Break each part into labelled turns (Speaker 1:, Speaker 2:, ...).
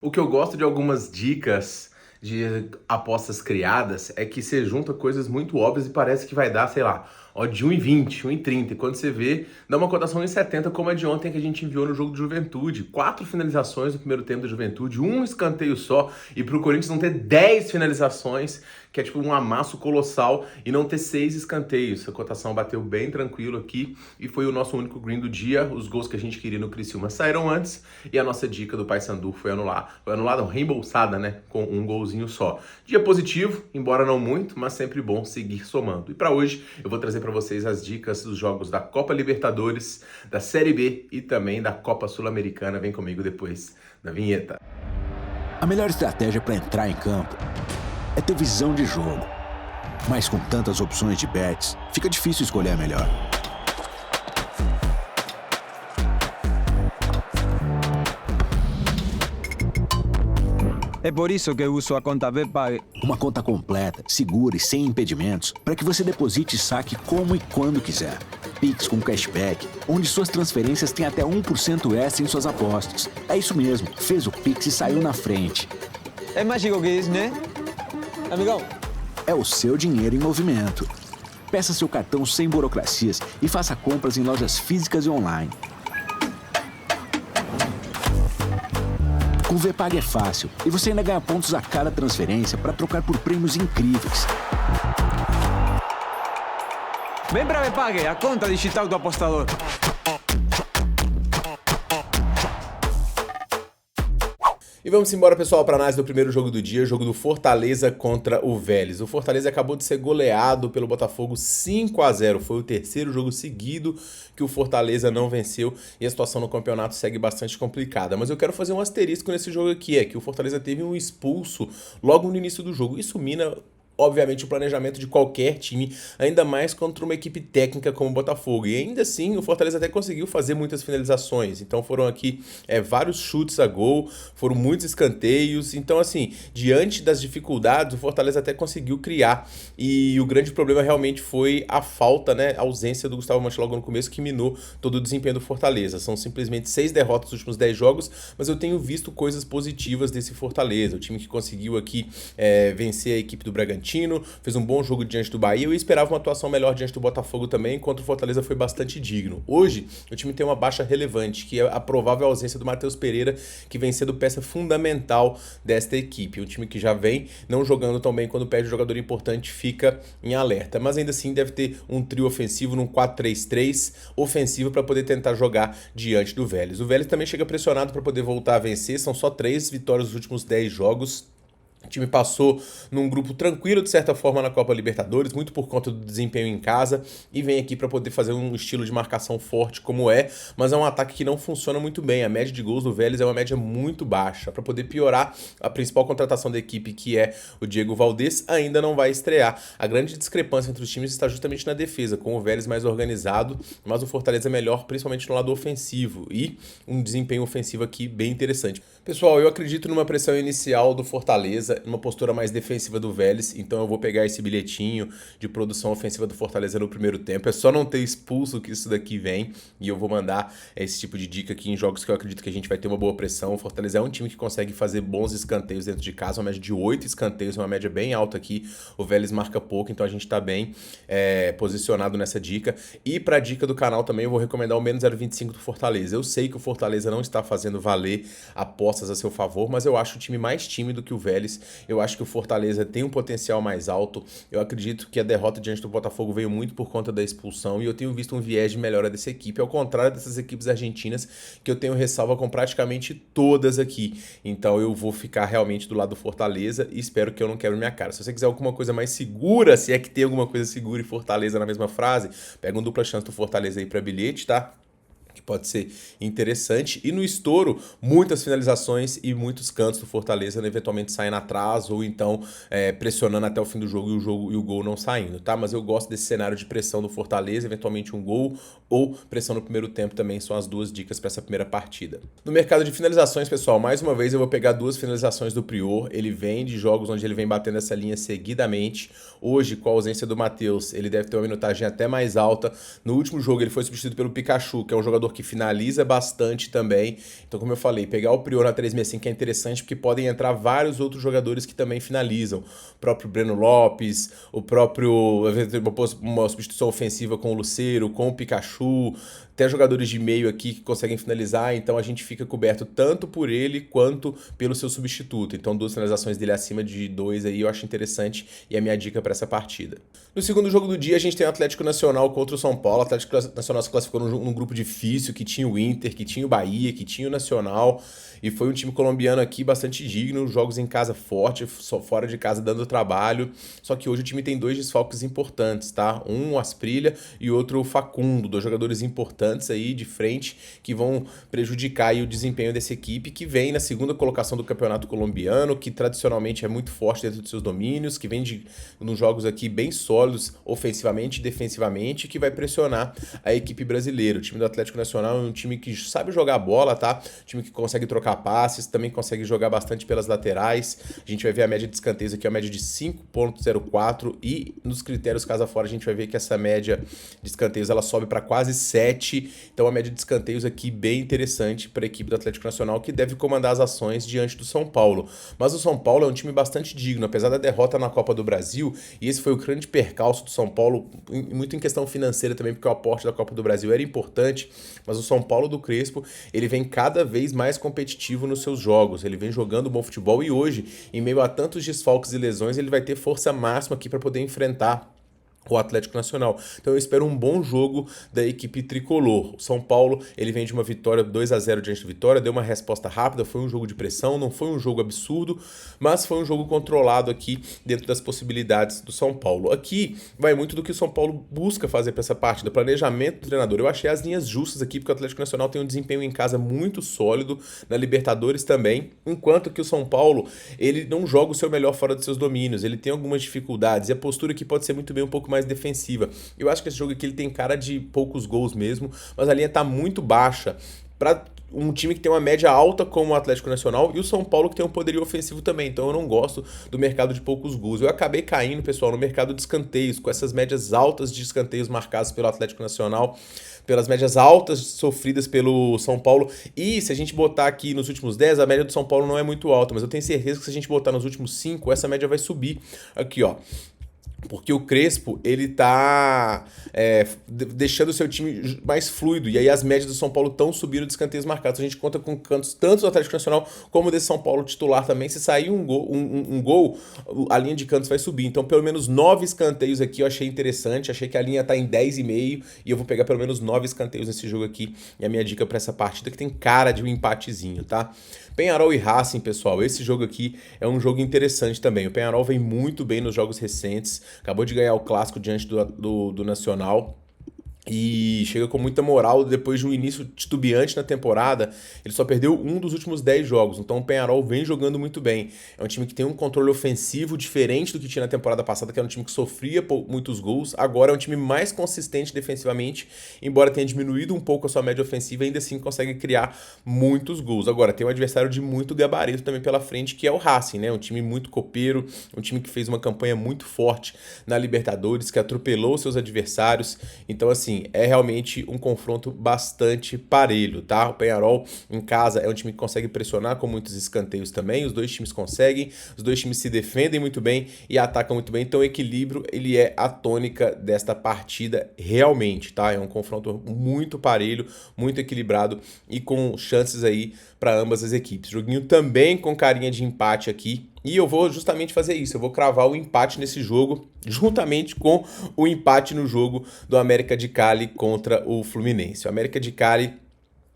Speaker 1: O que eu gosto de algumas dicas de apostas criadas é que você junta coisas muito óbvias e parece que vai dar, sei lá, ó, de 1,20, 1,30. E quando você vê, dá uma cotação em 70, como a de ontem que a gente enviou no jogo de Juventude. 4 finalizações no primeiro tempo da Juventude, um escanteio só. E pro Corinthians não ter 10 finalizações, que é tipo um amasso colossal, e não ter 6 escanteios. A cotação bateu bem tranquilo aqui e foi o nosso único green do dia. Os gols que a gente queria no Criciúma saíram antes e a nossa dica do Paysandu foi anular. Foi anulada, reembolsada, né? Com um golzinho só. Dia positivo, embora não muito, mas sempre bom seguir somando. E para hoje eu vou trazer para vocês as dicas dos jogos da Copa Libertadores, da Série B e também da Copa Sul-Americana. Vem comigo depois da vinheta.
Speaker 2: A melhor estratégia para entrar em campo é ter visão de jogo. Mas com tantas opções de bets, fica difícil escolher a melhor.
Speaker 3: É por isso que eu uso a conta VPAG.
Speaker 2: Uma conta completa, segura e sem impedimentos para que você deposite e saque como e quando quiser. Pix com cashback, onde suas transferências têm até 1% extra em suas apostas. É isso mesmo, fez o Pix e saiu na frente.
Speaker 3: É mágico que diz, né? Amigão.
Speaker 2: É o seu dinheiro em movimento. Peça seu cartão sem burocracias e faça compras em lojas físicas e online. Com o VPAG é fácil e você ainda ganha pontos a cada transferência para trocar por prêmios incríveis.
Speaker 3: Vem pra VPAG, a conta digital do apostador.
Speaker 1: E vamos embora, pessoal, para a análise do primeiro jogo do dia, jogo do Fortaleza contra o Vélez. O Fortaleza acabou de ser goleado pelo Botafogo 5-0. Foi o terceiro jogo seguido que o Fortaleza não venceu e a situação no campeonato segue bastante complicada. Mas eu quero fazer um asterisco nesse jogo aqui, é que o Fortaleza teve um expulso logo no início do jogo. Isso mina, obviamente, o planejamento de qualquer time, ainda mais contra uma equipe técnica como o Botafogo. E ainda assim, o Fortaleza até conseguiu fazer muitas finalizações. Então foram aqui vários chutes a gol, foram muitos escanteios. Então, assim, diante das dificuldades, o Fortaleza até conseguiu criar. E o grande problema realmente foi a falta, né, a ausência do Gustavo Mancha logo no começo, que minou todo o desempenho do Fortaleza. São simplesmente 6 derrotas nos últimos 10 jogos, mas eu tenho visto coisas positivas desse Fortaleza. O time que conseguiu aqui vencer a equipe do Bragantino, fez um bom jogo diante do Bahia. Eu esperava uma atuação melhor diante do Botafogo também, enquanto o Fortaleza foi bastante digno. Hoje, o time tem uma baixa relevante, que é a provável ausência do Matheus Pereira, que vem sendo peça fundamental desta equipe. Um time que já vem não jogando tão bem, quando perde um jogador importante, fica em alerta. Mas ainda assim deve ter um trio ofensivo num 4-3-3 ofensivo para poder tentar jogar diante do Vélez. O Vélez também chega pressionado para poder voltar a vencer, são só 3 vitórias nos últimos 10 jogos. O time passou num grupo tranquilo, de certa forma, na Copa Libertadores, muito por conta do desempenho em casa, e vem aqui para poder fazer um estilo de marcação forte como é, mas é um ataque que não funciona muito bem. A média de gols do Vélez é uma média muito baixa. Para poder piorar, a principal contratação da equipe, que é o Diego Valdez, ainda não vai estrear. A grande discrepância entre os times está justamente na defesa, com o Vélez mais organizado, mas o Fortaleza é melhor, principalmente no lado ofensivo, e um desempenho ofensivo aqui bem interessante. Pessoal, eu acredito numa pressão inicial do Fortaleza, numa postura mais defensiva do Vélez, então eu vou pegar esse bilhetinho de produção ofensiva do Fortaleza no primeiro tempo. É só não ter expulso que isso daqui vem, e eu vou mandar esse tipo de dica aqui em jogos que eu acredito que a gente vai ter uma boa pressão. O Fortaleza é um time que consegue fazer bons escanteios dentro de casa, uma média de 8 escanteios, uma média bem alta aqui. O Vélez marca pouco, então a gente tá bem posicionado nessa dica. E pra dica do canal também eu vou recomendar o menos 0,25 do Fortaleza. Eu sei que o Fortaleza não está fazendo valer apostas a seu favor, mas eu acho o time mais tímido que o Vélez. Eu acho que o Fortaleza tem um potencial mais alto. Eu acredito que a derrota diante do Botafogo veio muito por conta da expulsão, e eu tenho visto um viés de melhora dessa equipe, ao contrário dessas equipes argentinas, que eu tenho ressalva com praticamente todas aqui. Então eu vou ficar realmente do lado do Fortaleza e espero que eu não quebre minha cara. Se você quiser alguma coisa mais segura, se é que tem alguma coisa segura e Fortaleza na mesma frase, pega um dupla chance do Fortaleza aí para bilhete, tá? Que pode ser interessante. E no estouro, muitas finalizações e muitos cantos do Fortaleza eventualmente saindo atrás, ou então pressionando até o fim do jogo e o gol não saindo, tá? Mas eu gosto desse cenário de pressão do Fortaleza, eventualmente um gol ou pressão no primeiro tempo também são as duas dicas para essa primeira partida. No mercado de finalizações, pessoal, mais uma vez eu vou pegar 2 finalizações do Prior. Ele vem de jogos onde ele vem batendo essa linha seguidamente. Hoje, com a ausência do Matheus, ele deve ter uma minutagem até mais alta. No último jogo, ele foi substituído pelo Pikachu, que é um jogador jogador que finaliza bastante também. Então, como eu falei, pegar o Prior na 365 é interessante porque podem entrar vários outros jogadores que também finalizam. O próprio Breno Lopes, o próprio... uma substituição ofensiva com o Lucero, com o Pikachu, até jogadores de meio aqui que conseguem finalizar, então a gente fica coberto tanto por ele quanto pelo seu substituto. Então 2 finalizações dele acima de 2 aí eu acho interessante e é a minha dica para essa partida. No segundo jogo do dia a gente tem o Atlético Nacional contra o São Paulo. O Atlético Nacional se classificou num grupo difícil, que tinha o Inter, que tinha o Bahia, que tinha o Nacional, e foi um time colombiano aqui bastante digno, jogos em casa forte, só fora de casa dando trabalho, só que hoje o time tem 2 desfalques importantes, tá? Um o Asprilla e outro o Facundo, 2 jogadores importantes aí de frente que vão prejudicar aí o desempenho dessa equipe, que vem na segunda colocação do campeonato colombiano, que tradicionalmente é muito forte dentro dos seus domínios, que vem nos jogos aqui bem sólidos ofensivamente e defensivamente, que vai pressionar a equipe brasileira. O time do Atlético Nacional é um time que sabe jogar bola, tá? Um time que consegue trocar passes, também consegue jogar bastante pelas laterais. A gente vai ver a média de escanteios aqui, a média de 5,04, e nos critérios casa fora a gente vai ver que essa média de escanteios ela sobe para quase 7. Então a média de escanteios aqui bem interessante para a equipe do Atlético Nacional, que deve comandar as ações diante do São Paulo. Mas o São Paulo é um time bastante digno, apesar da derrota na Copa do Brasil, e esse foi o grande percalço do São Paulo, muito em questão financeira também, porque o aporte da Copa do Brasil era importante, mas o São Paulo do Crespo, ele vem cada vez mais competitivo nos seus jogos, ele vem jogando bom futebol, e hoje, em meio a tantos desfalques e lesões, ele vai ter força máxima aqui para poder enfrentar o Atlético Nacional. Então eu espero um bom jogo da equipe tricolor. O São Paulo, ele vem de uma vitória 2-0 diante do Vitória, deu uma resposta rápida, foi um jogo de pressão, não foi um jogo absurdo, mas foi um jogo controlado aqui dentro das possibilidades do São Paulo. Aqui vai muito do que o São Paulo busca fazer para essa partida, planejamento do treinador. Eu achei as linhas justas aqui, porque o Atlético Nacional tem um desempenho em casa muito sólido, na Libertadores também, enquanto que o São Paulo, ele não joga o seu melhor fora dos seus domínios, ele tem algumas dificuldades, e a postura aqui pode ser muito bem um pouco mais defensiva. Eu acho que esse jogo aqui ele tem cara de poucos gols mesmo, mas a linha tá muito baixa para um time que tem uma média alta como o Atlético Nacional, e o São Paulo que tem um poderio ofensivo também. Então eu não gosto do mercado de poucos gols. Eu acabei caindo, pessoal, no mercado de escanteios, com essas médias altas de escanteios marcados pelo Atlético Nacional, pelas médias altas sofridas pelo São Paulo. E se a gente botar aqui nos últimos 10, a média do São Paulo não é muito alta, mas eu tenho certeza que se a gente botar nos últimos 5, essa média vai subir aqui, ó. Porque o Crespo, ele tá deixando o seu time mais fluido. E aí as médias do São Paulo estão subindo de escanteios marcados. A gente conta com cantos tanto do Atlético Nacional como desse São Paulo titular também. Se sair um gol, a linha de cantos vai subir. Então pelo menos 9 escanteios aqui eu achei interessante. Achei que a linha tá em 10,5. E eu vou pegar pelo menos 9 escanteios nesse jogo aqui. E a minha dica para essa partida, que tem cara de um empatezinho, tá? Peñarol e Racing, pessoal, esse jogo aqui é um jogo interessante também. O Peñarol vem muito bem nos jogos recentes, acabou de ganhar o clássico diante do Nacional. E chega com muita moral depois de um início titubeante na temporada. Ele só perdeu um dos últimos 10 jogos. Então o Peñarol vem jogando muito bem. É um time que tem um controle ofensivo diferente do que tinha na temporada passada, que era um time que sofria muitos gols. Agora é um time mais consistente defensivamente, embora tenha diminuído um pouco a sua média ofensiva, ainda assim consegue criar muitos gols. Agora tem um adversário de muito gabarito também pela frente, que é o Racing, né? Um time muito copeiro, um time que fez uma campanha muito forte na Libertadores, que atropelou seus adversários. Então assim, é realmente um confronto bastante parelho, tá? O Peñarol em casa é um time que consegue pressionar com muitos escanteios também, os dois times conseguem, os dois times se defendem muito bem e atacam muito bem, então o equilíbrio, ele é a tônica desta partida realmente, tá? É um confronto muito parelho, muito equilibrado e com chances aí para ambas as equipes. Joguinho também com carinha de empate aqui, e eu vou justamente fazer isso, eu vou cravar o empate nesse jogo, juntamente com o empate no jogo do América de Cali contra o Fluminense. O América de Cali,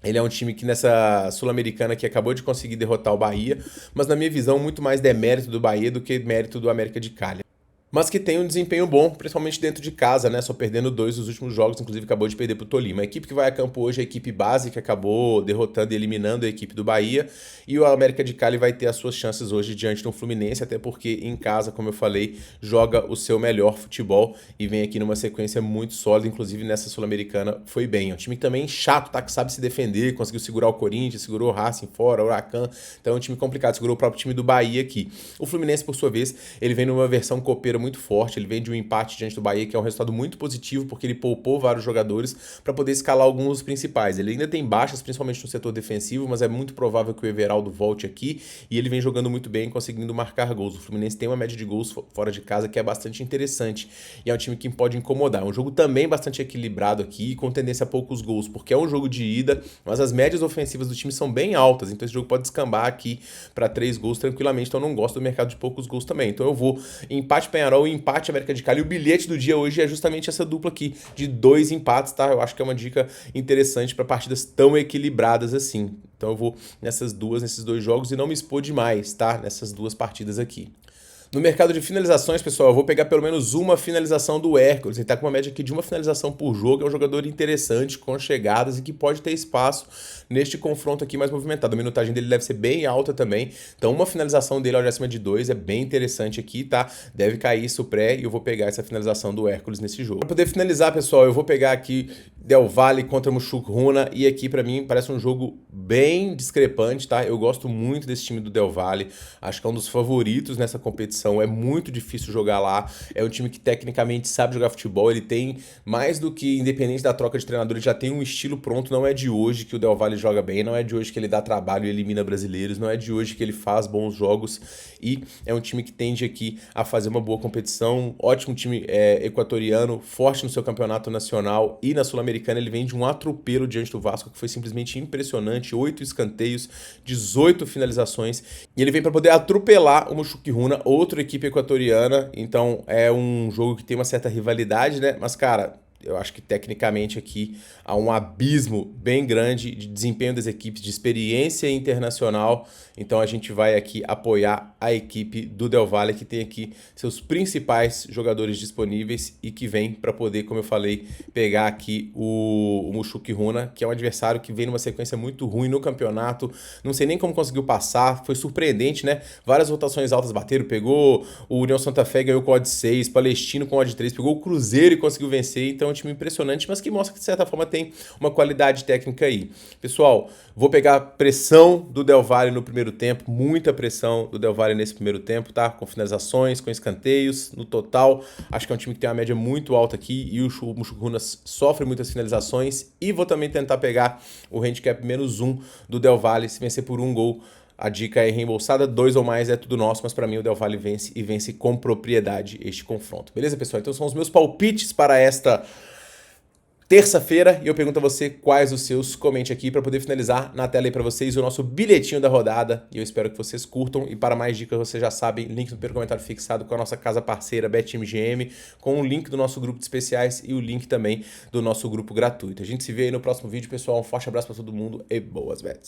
Speaker 1: ele é um time que nessa Sul-Americana que acabou de conseguir derrotar o Bahia, mas na minha visão muito mais demérito do Bahia do que mérito do América de Cali. Mas que tem um desempenho bom, principalmente dentro de casa, né? Só perdendo 2 dos últimos jogos, inclusive acabou de perder pro Tolima. A equipe que vai a campo hoje é a equipe base, que acabou derrotando e eliminando a equipe do Bahia, e o América de Cali vai ter as suas chances hoje diante do Fluminense, até porque em casa, como eu falei, joga o seu melhor futebol e vem aqui numa sequência muito sólida, inclusive nessa Sul-Americana foi bem. É um time também chato, tá? Que sabe se defender, conseguiu segurar o Corinthians, segurou o Racing fora, o Huracan, então é um time complicado, segurou o próprio time do Bahia aqui. O Fluminense, por sua vez, ele vem numa versão copeira muito forte, ele vem de um empate diante do Bahia, que é um resultado muito positivo, porque ele poupou vários jogadores para poder escalar alguns dos principais. Ele ainda tem baixas, principalmente no setor defensivo, mas é muito provável que o Everaldo volte aqui, e ele vem jogando muito bem, conseguindo marcar gols. O Fluminense tem uma média de gols fora de casa que é bastante interessante, e é um time que pode incomodar. É um jogo também bastante equilibrado aqui, com tendência a poucos gols, porque é um jogo de ida, mas as médias ofensivas do time são bem altas, então esse jogo pode descambar aqui para 3 gols tranquilamente, então eu não gosto do mercado de poucos gols também. Então eu vou empate Penharol e empate América de Cali. E o bilhete do dia hoje é justamente essa dupla aqui, de 2 empates, tá? Eu acho que é uma dica interessante para partidas tão equilibradas assim. Então eu vou nesses 2 jogos e não me expor demais, tá? Nessas 2 partidas aqui. No mercado de finalizações, pessoal, eu vou pegar pelo menos uma finalização do Hércules. Ele tá com uma média aqui de uma finalização por jogo. É um jogador interessante, com chegadas e que pode ter espaço neste confronto aqui mais movimentado. A minutagem dele deve ser bem alta também. Então uma finalização dele ao acima de 2 é bem interessante aqui, tá? Deve cair isso pré e eu vou pegar essa finalização do Hércules nesse jogo. Para poder finalizar, pessoal, eu vou pegar aqui Del Valle contra Mushukruna, e aqui pra mim parece um jogo bem discrepante, tá? Eu gosto muito desse time do Del Valle, acho que é um dos favoritos nessa competição, é muito difícil jogar lá, é um time que tecnicamente sabe jogar futebol, ele tem mais do que, independente da troca de treinador, ele já tem um estilo pronto, não é de hoje que o Del Valle joga bem, não é de hoje que ele dá trabalho e elimina brasileiros, não é de hoje que ele faz bons jogos, e é um time que tende aqui a fazer uma boa competição, ótimo time equatoriano, forte no seu campeonato nacional e na Sul-Americana. Ele vem de um atropelo diante do Vasco que foi simplesmente impressionante, 8 escanteios, 18 finalizações, e ele vem para poder atropelar o Mushukruna, outra equipe equatoriana. Então é um jogo que tem uma certa rivalidade, né? Mas cara, eu acho que tecnicamente aqui há um abismo bem grande de desempenho das equipes, de experiência internacional. Então a gente vai aqui apoiar a equipe do Del Valle, que tem aqui seus principais jogadores disponíveis e que vem para poder, como eu falei, pegar aqui o Mushukruna, que é um adversário que vem numa sequência muito ruim no campeonato. Não sei nem como conseguiu passar, foi surpreendente, né? Várias rotações altas bateram, pegou o União Santa Fé, ganhou com odd 6, Palestino com odd 3, pegou o Cruzeiro e conseguiu vencer. Então é um time impressionante, mas que mostra que de certa forma tem uma qualidade técnica aí. Pessoal, vou pegar pressão do Del Valle no primeiro tempo, muita pressão do Del Valle nesse primeiro tempo, tá? Com finalizações, com escanteios, no total. Acho que é um time que tem uma média muito alta aqui e o Mushukruna sofre muitas finalizações. E vou também tentar pegar o handicap -1 do Del Valle, se vencer por 1 gol. A dica é reembolsada, 2 ou mais é tudo nosso, mas para mim o Del Valle vence e vence com propriedade este confronto. Beleza, pessoal? Então são os meus palpites para esta terça-feira, e eu pergunto a você quais os seus. Comente aqui para poder finalizar na tela aí para vocês o nosso bilhetinho da rodada, e eu espero que vocês curtam. E para mais dicas, vocês já sabem, link no primeiro comentário fixado com a nossa casa parceira BetMGM, com o link do nosso grupo de especiais e o link também do nosso grupo gratuito. A gente se vê aí no próximo vídeo, pessoal. Um forte abraço para todo mundo e boas bets!